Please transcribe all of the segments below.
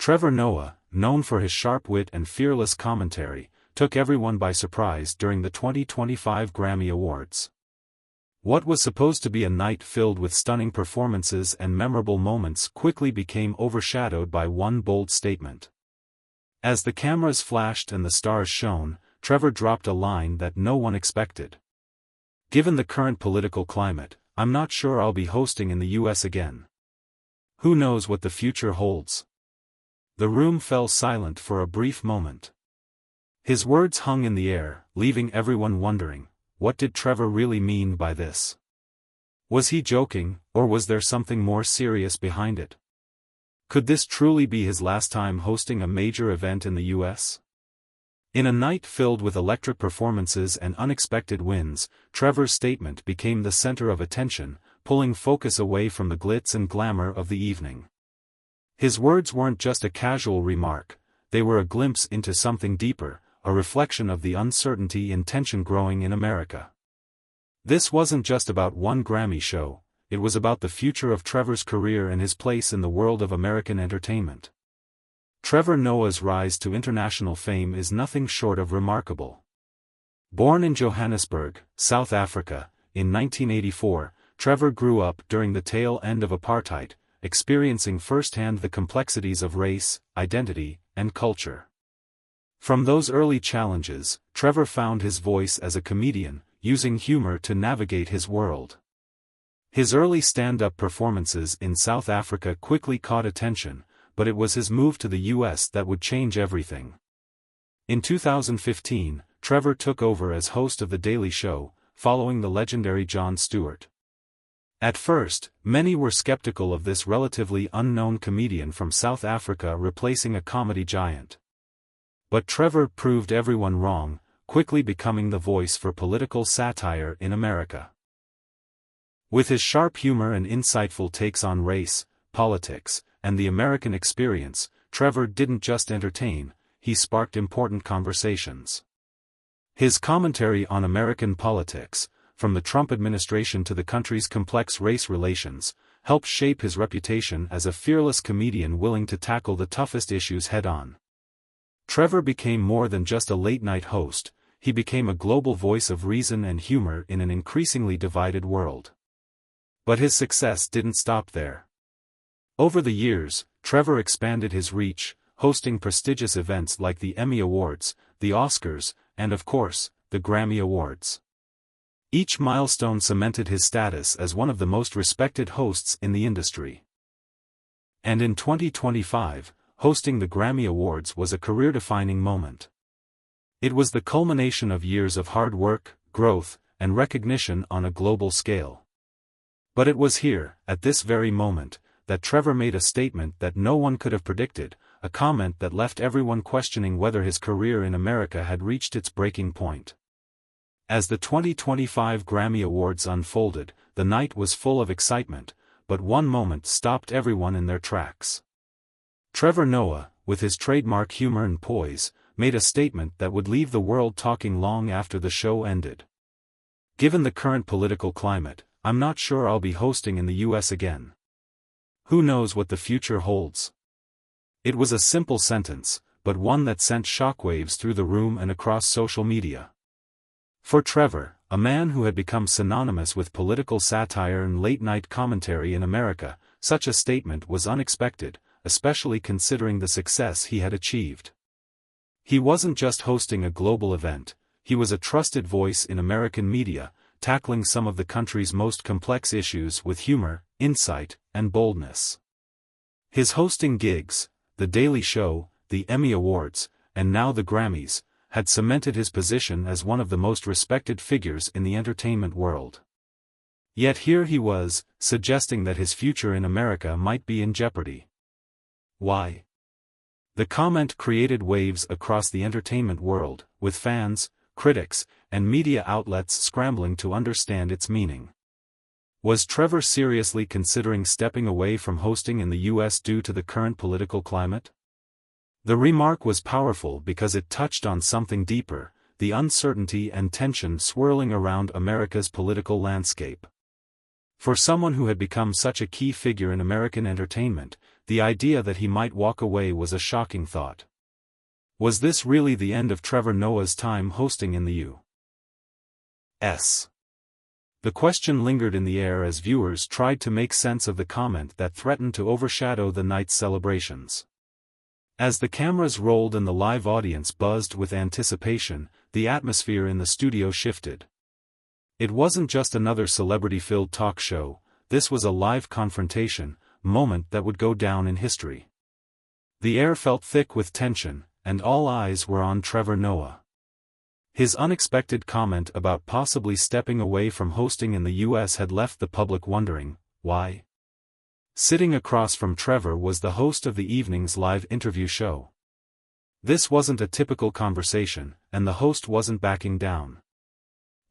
Trevor Noah, known for his sharp wit and fearless commentary, took everyone by surprise during the 2025 Grammy Awards. What was supposed to be a night filled with stunning performances and memorable moments quickly became overshadowed by one bold statement. As the cameras flashed and the stars shone, Trevor dropped a line that no one expected. "Given the current political climate, I'm not sure I'll be hosting in the US again. Who knows what the future holds?" The room fell silent for a brief moment. His words hung in the air, leaving everyone wondering, what did Trevor really mean by this? Was he joking, or was there something more serious behind it? Could this truly be his last time hosting a major event in the US? In a night filled with electric performances and unexpected wins, Trevor's statement became the center of attention, pulling focus away from the glitz and glamour of the evening. His words weren't just a casual remark, they were a glimpse into something deeper, a reflection of the uncertainty and tension growing in America. This wasn't just about one Grammy show, it was about the future of Trevor's career and his place in the world of American entertainment. Trevor Noah's rise to international fame is nothing short of remarkable. Born in Johannesburg, South Africa, in 1984, Trevor grew up during the tail end of apartheid, experiencing firsthand the complexities of race, identity, and culture. From those early challenges, Trevor found his voice as a comedian, using humor to navigate his world. His early stand-up performances in South Africa quickly caught attention, but it was his move to the US that would change everything. In 2015, Trevor took over as host of The Daily Show, following the legendary Jon Stewart. At first, many were skeptical of this relatively unknown comedian from South Africa replacing a comedy giant. But Trevor proved everyone wrong, quickly becoming the voice for political satire in America. With his sharp humor and insightful takes on race, politics, and the American experience, Trevor didn't just entertain, he sparked important conversations. His commentary on American politics, from the Trump administration to the country's complex race relations, helped shape his reputation as a fearless comedian willing to tackle the toughest issues head-on. Trevor became more than just a late-night host, he became a global voice of reason and humor in an increasingly divided world. But his success didn't stop there. Over the years, Trevor expanded his reach, hosting prestigious events like the Emmy Awards, the Oscars, and of course, the Grammy Awards. Each milestone cemented his status as one of the most respected hosts in the industry. And in 2025, hosting the Grammy Awards was a career-defining moment. It was the culmination of years of hard work, growth, and recognition on a global scale. But it was here, at this very moment, that Trevor made a statement that no one could have predicted, a comment that left everyone questioning whether his career in America had reached its breaking point. As the 2025 Grammy Awards unfolded, the night was full of excitement, but one moment stopped everyone in their tracks. Trevor Noah, with his trademark humor and poise, made a statement that would leave the world talking long after the show ended. "Given the current political climate, I'm not sure I'll be hosting in the US again. Who knows what the future holds?" It was a simple sentence, but one that sent shockwaves through the room and across social media. For Trevor, a man who had become synonymous with political satire and late-night commentary in America, such a statement was unexpected, especially considering the success he had achieved. He wasn't just hosting a global event, he was a trusted voice in American media, tackling some of the country's most complex issues with humor, insight, and boldness. His hosting gigs, The Daily Show, the Emmy Awards, and now the Grammys, had cemented his position as one of the most respected figures in the entertainment world. Yet here he was, suggesting that his future in America might be in jeopardy. Why? The comment created waves across the entertainment world, with fans, critics, and media outlets scrambling to understand its meaning. Was Trevor seriously considering stepping away from hosting in the US due to the current political climate? The remark was powerful because it touched on something deeper, the uncertainty and tension swirling around America's political landscape. For someone who had become such a key figure in American entertainment, the idea that he might walk away was a shocking thought. Was this really the end of Trevor Noah's time hosting in the U.S.? The question lingered in the air as viewers tried to make sense of the comment that threatened to overshadow the night's celebrations. As the cameras rolled and the live audience buzzed with anticipation, the atmosphere in the studio shifted. It wasn't just another celebrity-filled talk show, this was a live confrontation, moment that would go down in history. The air felt thick with tension, and all eyes were on Trevor Noah. His unexpected comment about possibly stepping away from hosting in the US had left the public wondering, why? Sitting across from Trevor was the host of the evening's live interview show. This wasn't a typical conversation, and the host wasn't backing down.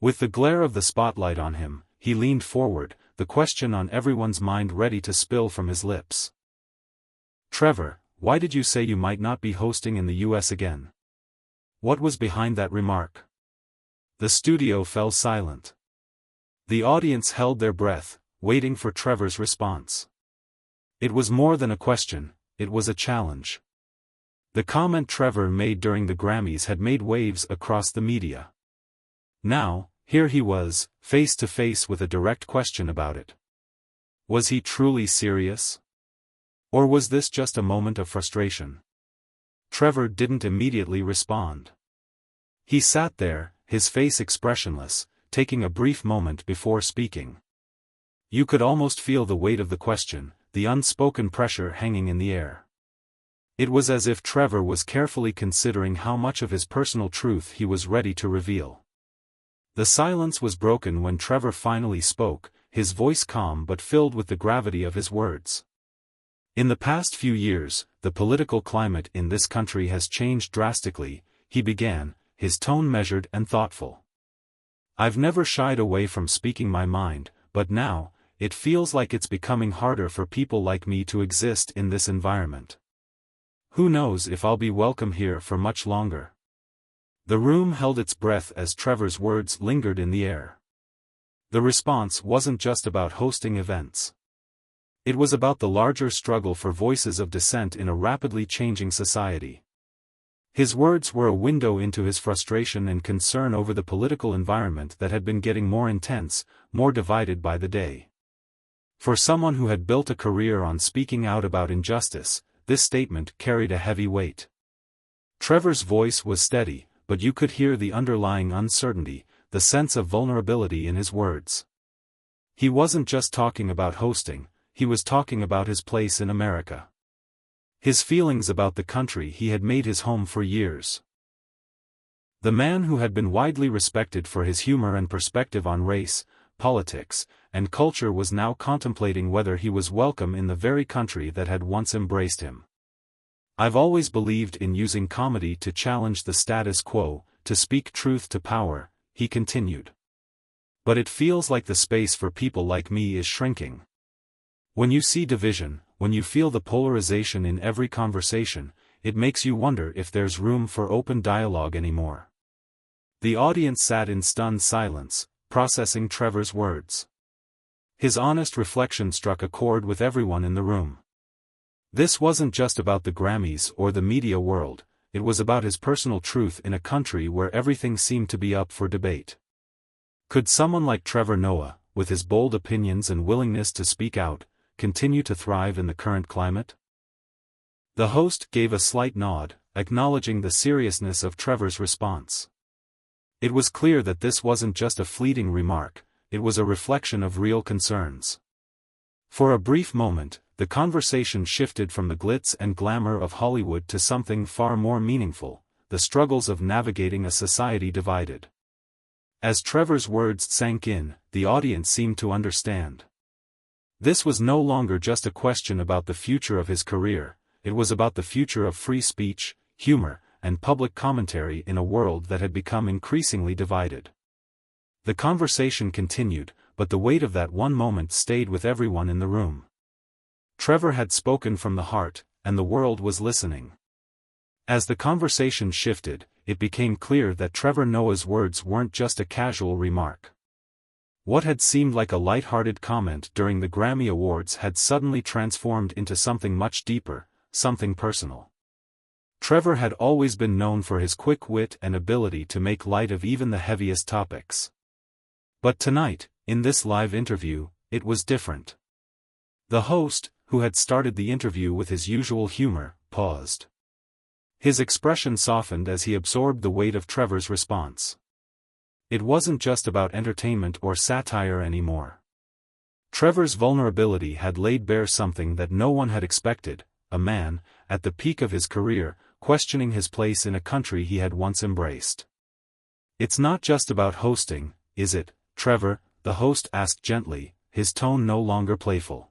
With the glare of the spotlight on him, he leaned forward, the question on everyone's mind ready to spill from his lips. "Trevor, why did you say you might not be hosting in the US again? What was behind that remark?" The studio fell silent. The audience held their breath, waiting for Trevor's response. It was more than a question, it was a challenge. The comment Trevor made during the Grammys had made waves across the media. Now, here he was, face to face with a direct question about it. Was he truly serious? Or was this just a moment of frustration? Trevor didn't immediately respond. He sat there, his face expressionless, taking a brief moment before speaking. You could almost feel the weight of the question, the unspoken pressure hanging in the air. It was as if Trevor was carefully considering how much of his personal truth he was ready to reveal. The silence was broken when Trevor finally spoke, his voice calm but filled with the gravity of his words. In the past few years, the political climate in this country has changed drastically, he began, his tone measured and thoughtful. I've never shied away from speaking my mind, but now, it feels like it's becoming harder for people like me to exist in this environment. Who knows if I'll be welcome here for much longer. The room held its breath as Trevor's words lingered in the air. The response wasn't just about hosting events. It was about the larger struggle for voices of dissent in a rapidly changing society. His words were a window into his frustration and concern over the political environment that had been getting more intense, more divided by the day. For someone who had built a career on speaking out about injustice, this statement carried a heavy weight. Trevor's voice was steady, but you could hear the underlying uncertainty, the sense of vulnerability in his words. He wasn't just talking about hosting, he was talking about his place in America. His feelings about the country he had made his home for years. The man who had been widely respected for his humor and perspective on race, politics, and culture was now contemplating whether he was welcome in the very country that had once embraced him. I've always believed in using comedy to challenge the status quo, to speak truth to power, he continued. But it feels like the space for people like me is shrinking. When you see division, when you feel the polarization in every conversation, it makes you wonder if there's room for open dialogue anymore. The audience sat in stunned silence, processing Trevor's words. His honest reflection struck a chord with everyone in the room. This wasn't just about the Grammys or the media world, it was about his personal truth in a country where everything seemed to be up for debate. Could someone like Trevor Noah, with his bold opinions and willingness to speak out, continue to thrive in the current climate? The host gave a slight nod, acknowledging the seriousness of Trevor's response. It was clear that this wasn't just a fleeting remark, it was a reflection of real concerns. For a brief moment, the conversation shifted from the glitz and glamour of Hollywood to something far more meaningful, the struggles of navigating a society divided. As Trevor's words sank in, the audience seemed to understand. This was no longer just a question about the future of his career, it was about the future of free speech, humor, and public commentary in a world that had become increasingly divided. The conversation continued, but the weight of that one moment stayed with everyone in the room. Trevor had spoken from the heart, and the world was listening. As the conversation shifted, it became clear that Trevor Noah's words weren't just a casual remark. What had seemed like a light-hearted comment during the Grammy Awards had suddenly transformed into something much deeper, something personal. Trevor had always been known for his quick wit and ability to make light of even the heaviest topics. But tonight, in this live interview, it was different. The host, who had started the interview with his usual humor, paused. His expression softened as he absorbed the weight of Trevor's response. It wasn't just about entertainment or satire anymore. Trevor's vulnerability had laid bare something that no one had expected, a man, at the peak of his career, questioning his place in a country he had once embraced. "It's not just about hosting, is it, Trevor?" the host asked gently, his tone no longer playful.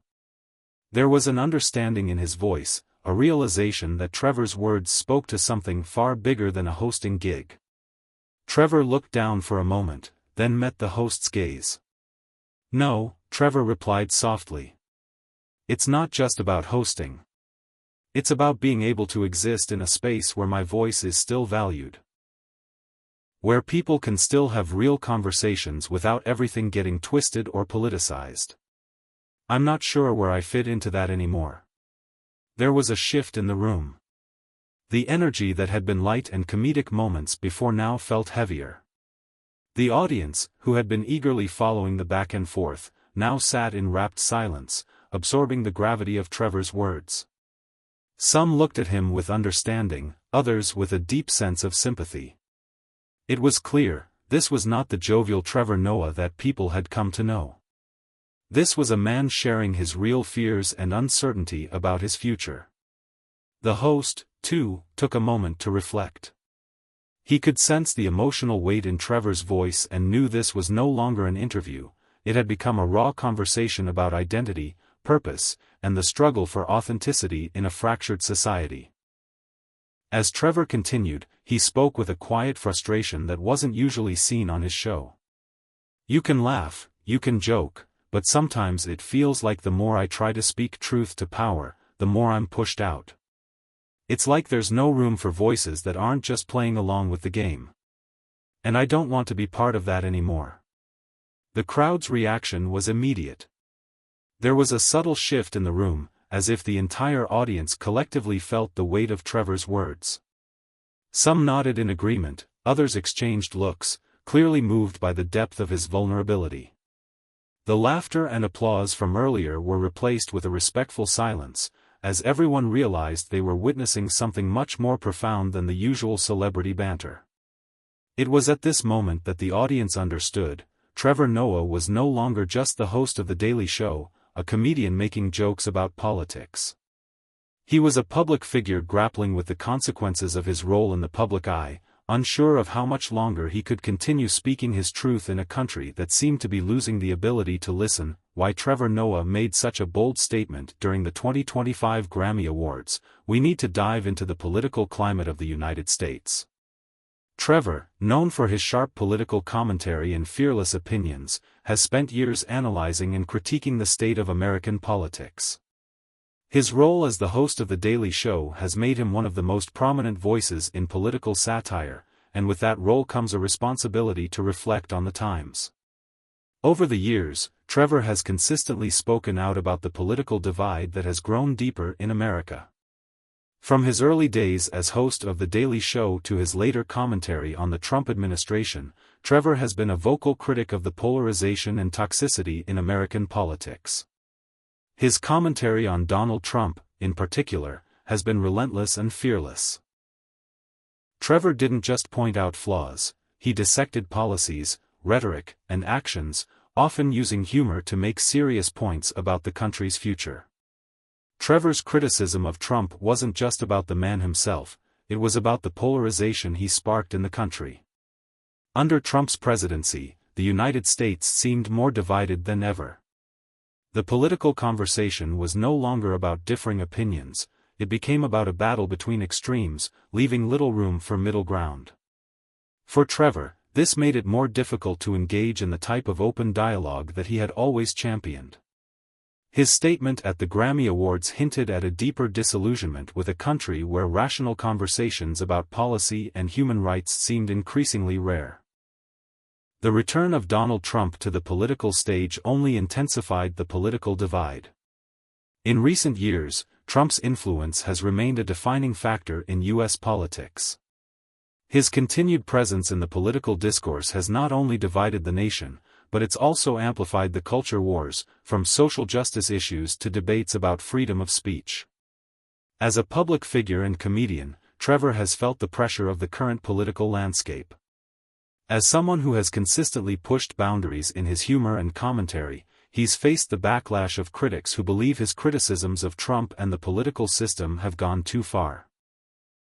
There was an understanding in his voice, a realization that Trevor's words spoke to something far bigger than a hosting gig. Trevor looked down for a moment, then met the host's gaze. "No," Trevor replied softly. "It's not just about hosting. It's about being able to exist in a space where my voice is still valued. Where people can still have real conversations without everything getting twisted or politicized. I'm not sure where I fit into that anymore." There was a shift in the room. The energy that had been light and comedic moments before now felt heavier. The audience, who had been eagerly following the back and forth, now sat in rapt silence, absorbing the gravity of Trevor's words. Some looked at him with understanding, others with a deep sense of sympathy. It was clear, this was not the jovial Trevor Noah that people had come to know. This was a man sharing his real fears and uncertainty about his future. The host, too, took a moment to reflect. He could sense the emotional weight in Trevor's voice and knew this was no longer an interview, it had become a raw conversation about identity, purpose, and the struggle for authenticity in a fractured society. As Trevor continued, he spoke with a quiet frustration that wasn't usually seen on his show. "You can laugh, you can joke, but sometimes it feels like the more I try to speak truth to power, the more I'm pushed out. It's like there's no room for voices that aren't just playing along with the game. And I don't want to be part of that anymore." The crowd's reaction was immediate. There was a subtle shift in the room, as if the entire audience collectively felt the weight of Trevor's words. Some nodded in agreement, others exchanged looks, clearly moved by the depth of his vulnerability. The laughter and applause from earlier were replaced with a respectful silence, as everyone realized they were witnessing something much more profound than the usual celebrity banter. It was at this moment that the audience understood, Trevor Noah was no longer just the host of The Daily Show, a comedian making jokes about politics. He was a public figure grappling with the consequences of his role in the public eye, unsure of how much longer he could continue speaking his truth in a country that seemed to be losing the ability to listen. Why Trevor Noah made such a bold statement during the 2025 Grammy Awards. We need to dive into the political climate of the United States. Trevor, known for his sharp political commentary and fearless opinions, has spent years analyzing and critiquing the state of American politics. His role as the host of The Daily Show has made him one of the most prominent voices in political satire, and with that role comes a responsibility to reflect on the times. Over the years, Trevor has consistently spoken out about the political divide that has grown deeper in America. From his early days as host of The Daily Show to his later commentary on the Trump administration, Trevor has been a vocal critic of the polarization and toxicity in American politics. His commentary on Donald Trump, in particular, has been relentless and fearless. Trevor didn't just point out flaws, he dissected policies, rhetoric, and actions, often using humor to make serious points about the country's future. Trevor's criticism of Trump wasn't just about the man himself, it was about the polarization he sparked in the country. Under Trump's presidency, the United States seemed more divided than ever. The political conversation was no longer about differing opinions, it became about a battle between extremes, leaving little room for middle ground. For Trevor, this made it more difficult to engage in the type of open dialogue that he had always championed. His statement at the Grammy Awards hinted at a deeper disillusionment with a country where rational conversations about policy and human rights seemed increasingly rare. The return of Donald Trump to the political stage only intensified the political divide. In recent years, Trump's influence has remained a defining factor in U.S. politics. His continued presence in the political discourse has not only divided the nation, but it's also amplified the culture wars, from social justice issues to debates about freedom of speech. As a public figure and comedian, Trevor has felt the pressure of the current political landscape. As someone who has consistently pushed boundaries in his humor and commentary, he's faced the backlash of critics who believe his criticisms of Trump and the political system have gone too far.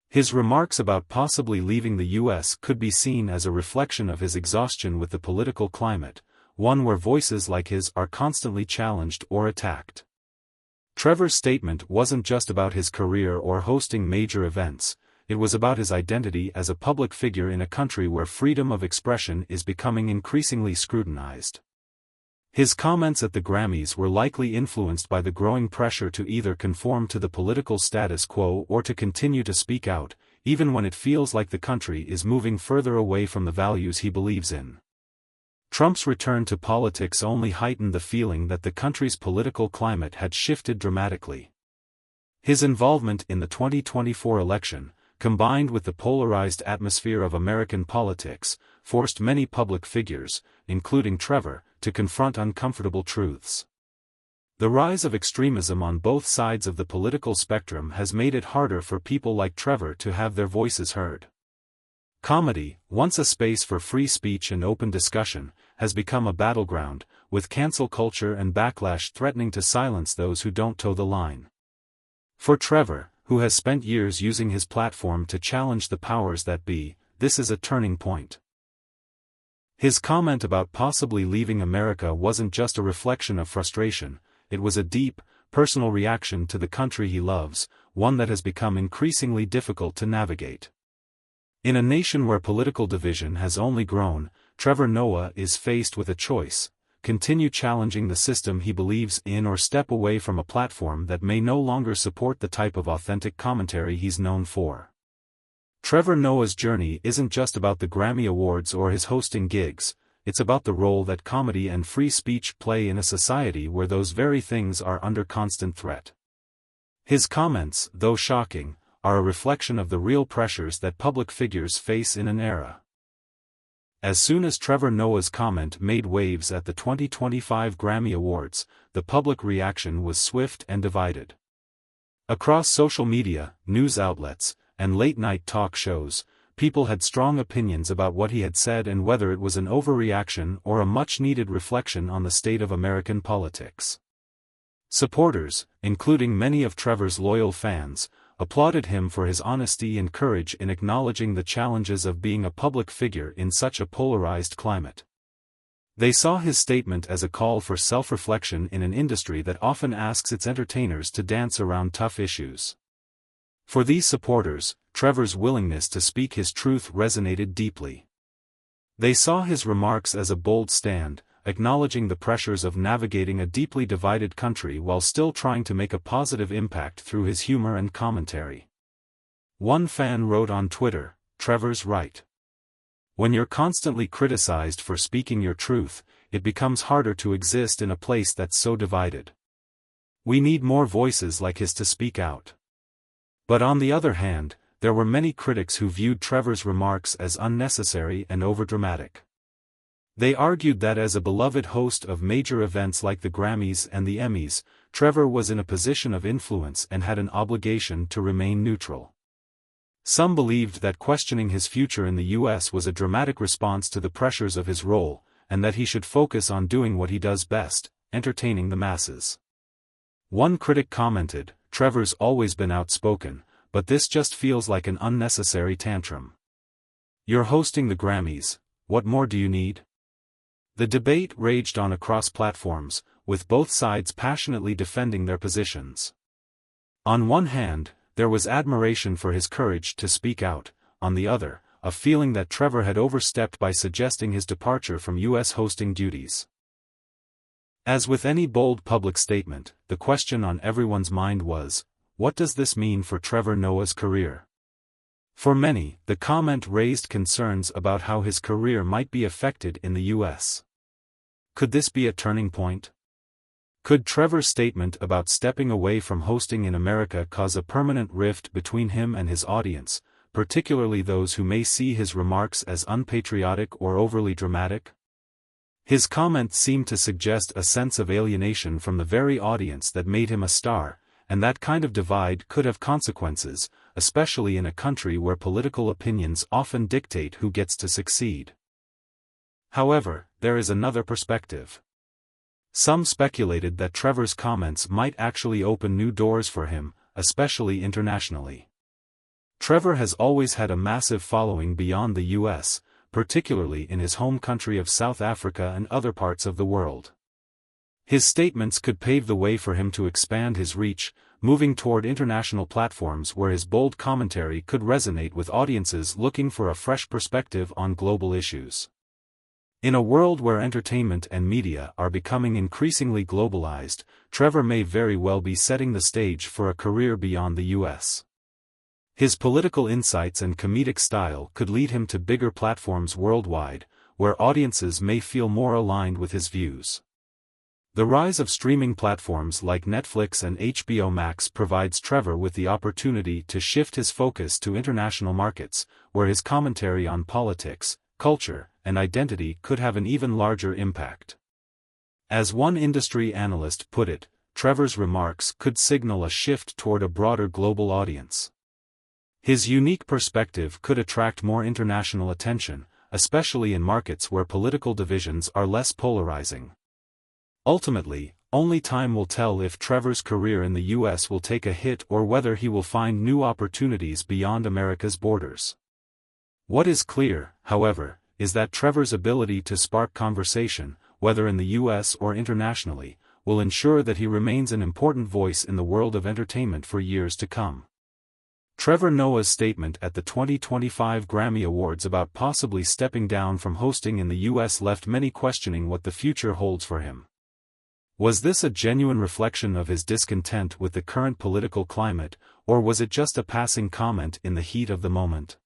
His remarks about possibly leaving the U.S. could be seen as a reflection of his exhaustion with the political climate, one where voices like his are constantly challenged or attacked. Trevor's statement wasn't just about his career or hosting major events, it was about his identity as a public figure in a country where freedom of expression is becoming increasingly scrutinized. His comments at the Grammys were likely influenced by the growing pressure to either conform to the political status quo or to continue to speak out, even when it feels like the country is moving further away from the values he believes in. Trump's return to politics only heightened the feeling that the country's political climate had shifted dramatically. His involvement in the 2024 election, combined with the polarized atmosphere of American politics, forced many public figures, including Trevor, to confront uncomfortable truths. The rise of extremism on both sides of the political spectrum has made it harder for people like Trevor to have their voices heard. Comedy, once a space for free speech and open discussion, has become a battleground, with cancel culture and backlash threatening to silence those who don't toe the line. For Trevor, who has spent years using his platform to challenge the powers that be, this is a turning point. His comment about possibly leaving America wasn't just a reflection of frustration, it was a deep, personal reaction to the country he loves, one that has become increasingly difficult to navigate. In a nation where political division has only grown, Trevor Noah is faced with a choice: continue challenging the system he believes in or step away from a platform that may no longer support the type of authentic commentary he's known for. Trevor Noah's journey isn't just about the Grammy Awards or his hosting gigs, it's about the role that comedy and free speech play in a society where those very things are under constant threat. His comments, though shocking, are a reflection of the real pressures that public figures face in an era. As soon as Trevor Noah's comment made waves at the 2025 Grammy Awards, the public reaction was swift and divided. Across social media, news outlets, and late-night talk shows, people had strong opinions about what he had said and whether it was an overreaction or a much-needed reflection on the state of American politics. Supporters, including many of Trevor's loyal fans, applauded him for his honesty and courage in acknowledging the challenges of being a public figure in such a polarized climate. They saw his statement as a call for self-reflection in an industry that often asks its entertainers to dance around tough issues. For these supporters, Trevor's willingness to speak his truth resonated deeply. They saw his remarks as a bold stand, acknowledging the pressures of navigating a deeply divided country while still trying to make a positive impact through his humor and commentary. One fan wrote on Twitter, "Trevor's right. When you're constantly criticized for speaking your truth, it becomes harder to exist in a place that's so divided. We need more voices like his to speak out." But on the other hand, there were many critics who viewed Trevor's remarks as unnecessary and overdramatic. They argued that as a beloved host of major events like the Grammys and the Emmys, Trevor was in a position of influence and had an obligation to remain neutral. Some believed that questioning his future in the U.S. was a dramatic response to the pressures of his role, and that he should focus on doing what he does best, entertaining the masses. One critic commented, "Trevor's always been outspoken, but this just feels like an unnecessary tantrum. You're hosting the Grammys, what more do you need?" The debate raged on across platforms, with both sides passionately defending their positions. On one hand, there was admiration for his courage to speak out, on the other, a feeling that Trevor had overstepped by suggesting his departure from U.S. hosting duties. As with any bold public statement, the question on everyone's mind was, what does this mean for Trevor Noah's career? For many, the comment raised concerns about how his career might be affected in the U.S. Could this be a turning point? Could Trevor's statement about stepping away from hosting in America cause a permanent rift between him and his audience, particularly those who may see his remarks as unpatriotic or overly dramatic? His comments seem to suggest a sense of alienation from the very audience that made him a star, and that kind of divide could have consequences, especially in a country where political opinions often dictate who gets to succeed. However, there is another perspective. Some speculated that Trevor's comments might actually open new doors for him, especially internationally. Trevor has always had a massive following beyond the US, particularly in his home country of South Africa and other parts of the world. His statements could pave the way for him to expand his reach, moving toward international platforms where his bold commentary could resonate with audiences looking for a fresh perspective on global issues. In a world where entertainment and media are becoming increasingly globalized, Trevor may very well be setting the stage for a career beyond the US. His political insights and comedic style could lead him to bigger platforms worldwide, where audiences may feel more aligned with his views. The rise of streaming platforms like Netflix and HBO Max provides Trevor with the opportunity to shift his focus to international markets, where his commentary on politics, culture, and identity could have an even larger impact. As one industry analyst put it, Trevor's remarks could signal a shift toward a broader global audience. His unique perspective could attract more international attention, especially in markets where political divisions are less polarizing. Ultimately, only time will tell if Trevor's career in the US will take a hit or whether he will find new opportunities beyond America's borders. What is clear, however, is that Trevor's ability to spark conversation, whether in the US or internationally, will ensure that he remains an important voice in the world of entertainment for years to come. Trevor Noah's statement at the 2025 Grammy Awards about possibly stepping down from hosting in the US left many questioning what the future holds for him. Was this a genuine reflection of his discontent with the current political climate, or was it just a passing comment in the heat of the moment?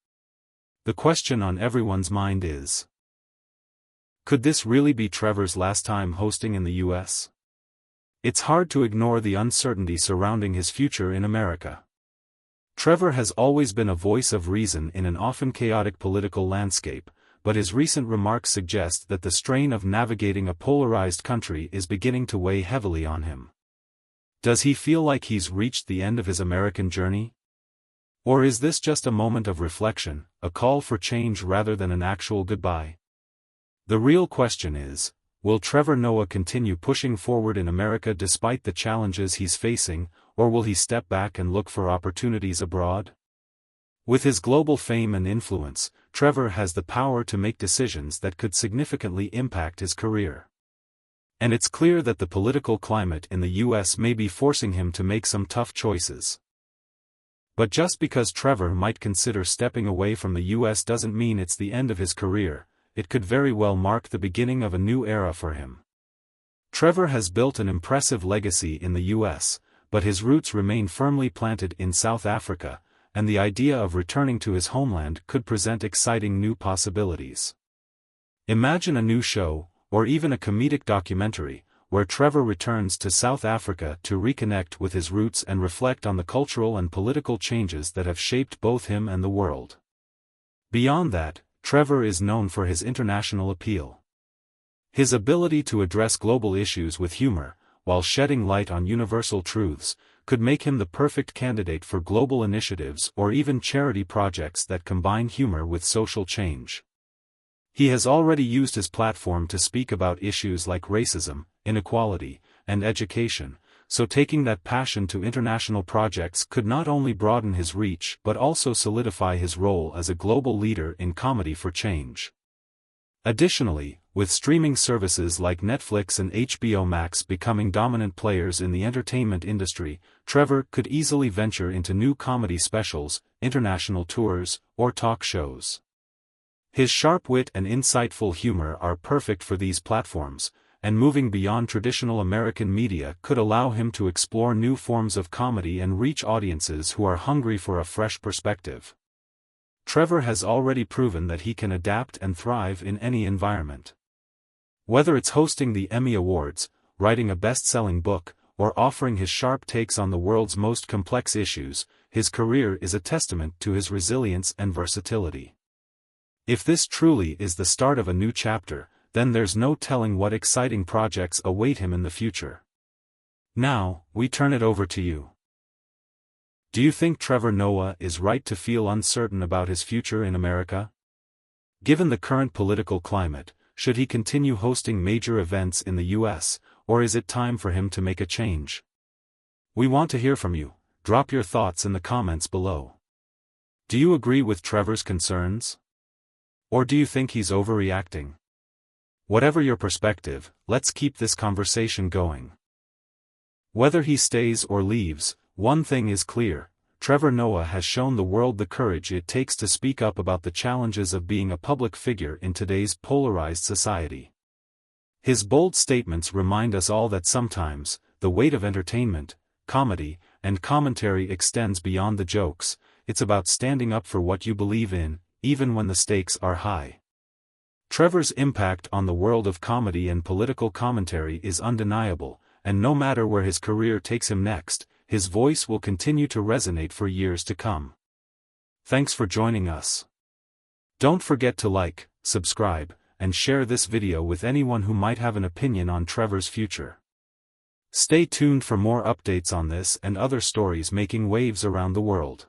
The question on everyone's mind is: could this really be Trevor's last time hosting in the US? It's hard to ignore the uncertainty surrounding his future in America. Trevor has always been a voice of reason in an often chaotic political landscape, but his recent remarks suggest that the strain of navigating a polarized country is beginning to weigh heavily on him. Does he feel like he's reached the end of his American journey? Or is this just a moment of reflection, a call for change rather than an actual goodbye? The real question is, will Trevor Noah continue pushing forward in America despite the challenges he's facing, or will he step back and look for opportunities abroad? With his global fame and influence, Trevor has the power to make decisions that could significantly impact his career. And it's clear that the political climate in the US may be forcing him to make some tough choices. But just because Trevor might consider stepping away from the US doesn't mean it's the end of his career. It could very well mark the beginning of a new era for him. Trevor has built an impressive legacy in the US, but his roots remain firmly planted in South Africa, and the idea of returning to his homeland could present exciting new possibilities. Imagine a new show, or even a comedic documentary, where Trevor returns to South Africa to reconnect with his roots and reflect on the cultural and political changes that have shaped both him and the world. Beyond that, Trevor is known for his international appeal. His ability to address global issues with humor, while shedding light on universal truths, could make him the perfect candidate for global initiatives or even charity projects that combine humor with social change. He has already used his platform to speak about issues like racism, inequality, and education, so taking that passion to international projects could not only broaden his reach but also solidify his role as a global leader in comedy for change. Additionally, with streaming services like Netflix and HBO Max becoming dominant players in the entertainment industry, Trevor could easily venture into new comedy specials, international tours, or talk shows. His sharp wit and insightful humor are perfect for these platforms, and moving beyond traditional American media could allow him to explore new forms of comedy and reach audiences who are hungry for a fresh perspective. Trevor has already proven that he can adapt and thrive in any environment. Whether it's hosting the Emmy Awards, writing a best-selling book, or offering his sharp takes on the world's most complex issues, his career is a testament to his resilience and versatility. If this truly is the start of a new chapter, then there's no telling what exciting projects await him in the future. Now, we turn it over to you. Do you think Trevor Noah is right to feel uncertain about his future in America? Given the current political climate, should he continue hosting major events in the U.S., or is it time for him to make a change? We want to hear from you. Drop your thoughts in the comments below. Do you agree with Trevor's concerns? Or do you think he's overreacting? Whatever your perspective, let's keep this conversation going. Whether he stays or leaves, one thing is clear: Trevor Noah has shown the world the courage it takes to speak up about the challenges of being a public figure in today's polarized society. His bold statements remind us all that sometimes, the weight of entertainment, comedy, and commentary extends beyond the jokes. It's about standing up for what you believe in, even when the stakes are high. Trevor's impact on the world of comedy and political commentary is undeniable, and no matter where his career takes him next, his voice will continue to resonate for years to come. Thanks for joining us. Don't forget to like, subscribe, and share this video with anyone who might have an opinion on Trevor's future. Stay tuned for more updates on this and other stories making waves around the world.